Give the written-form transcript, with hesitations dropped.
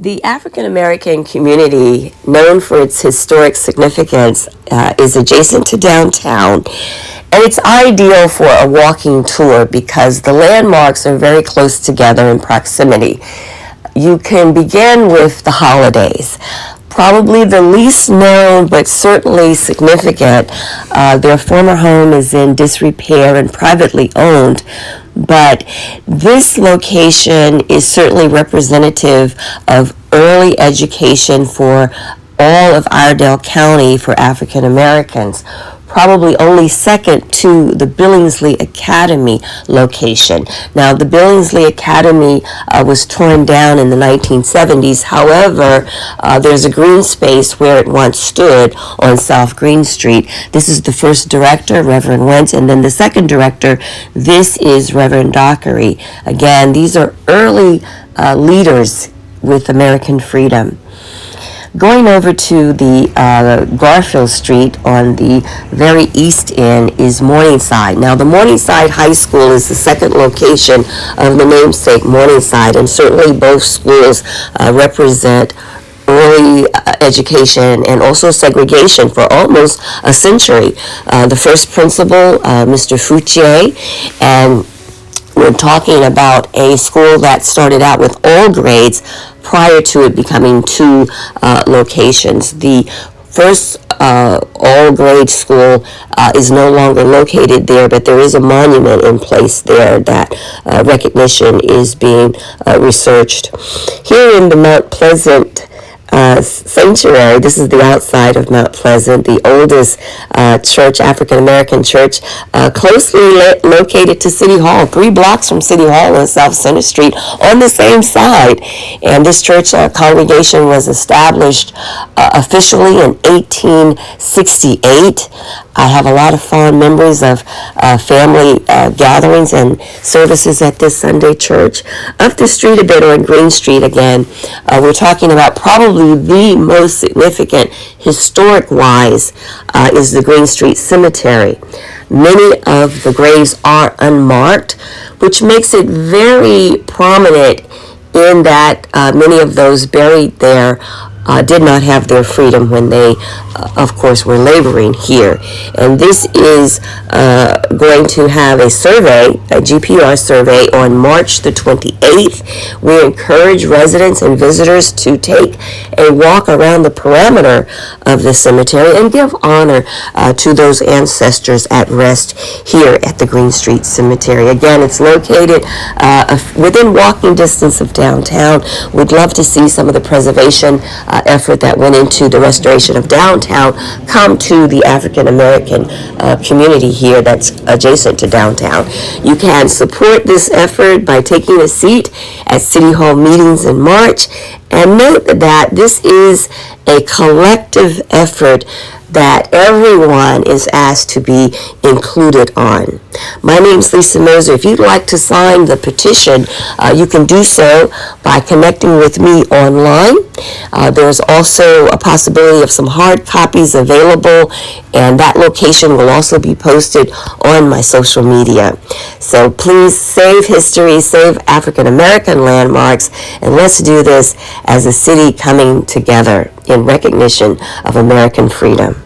The African American community, known for its historic significance, is adjacent to downtown, and it's ideal for a walking tour because the landmarks are very close together in proximity. You can begin with the holidays. Probably the least known but certainly significant. Their former home is in disrepair and privately owned, but this location is certainly representative of early education for all of Iredell County for African Americans. Probably only second to the Billingsley Academy location. Now, the Billingsley Academy was torn down in the 1970s. However, there's a green space where it once stood on South Green Street. This is the first director, Reverend Wentz, and then the second director, this is Reverend Dockery. Again, these are early leaders with American freedom. Going over to the Garfield Street on the very east end is Morningside. Now, the Morningside High School is the second location of the namesake Morningside, and certainly both schools represent early education and also segregation for almost a century. The first principal, Mr. Foutier, and we're talking about a school that started out with all grades prior to it becoming two locations. The first all-grade school is no longer located there, but there is a monument in place there that recognition is being researched. Here in the Mount Pleasant sanctuary, this is the outside of Mount Pleasant, the oldest church, African American church, closely located to City Hall, 3 blocks from City Hall on South Center Street on the same side. And this church congregation was established officially in 1868. I have a lot of fond memories of family gatherings and services at this Sunday church. Up the street a bit on Green Street again, we're talking about probably the most significant historic-wise is the Green Street Cemetery. Many of the graves are unmarked, which makes it very prominent in that many of those buried there did not have their freedom when they, of course, were laboring here. And this is going to have a survey, a GPR survey, on March the 28th. We encourage residents and visitors to take a walk around the perimeter of the cemetery and give honor to those ancestors at rest here at the Green Street Cemetery. Again, it's located within walking distance of downtown. We'd love to see some of the preservation effort that went into the restoration of downtown come to the African American community here that's adjacent to downtown. You can support this effort by taking a seat at City Hall meetings in March, and note that this is a collective effort that everyone is asked to be included on. My name is Lisa Moser. If you'd like to sign the petition, you can do so by connecting with me online. There's also a possibility of some hard copies available, and that location will also be posted on my social media. So please save history, save African American landmarks, and let's do this as a city coming together in recognition of American freedom.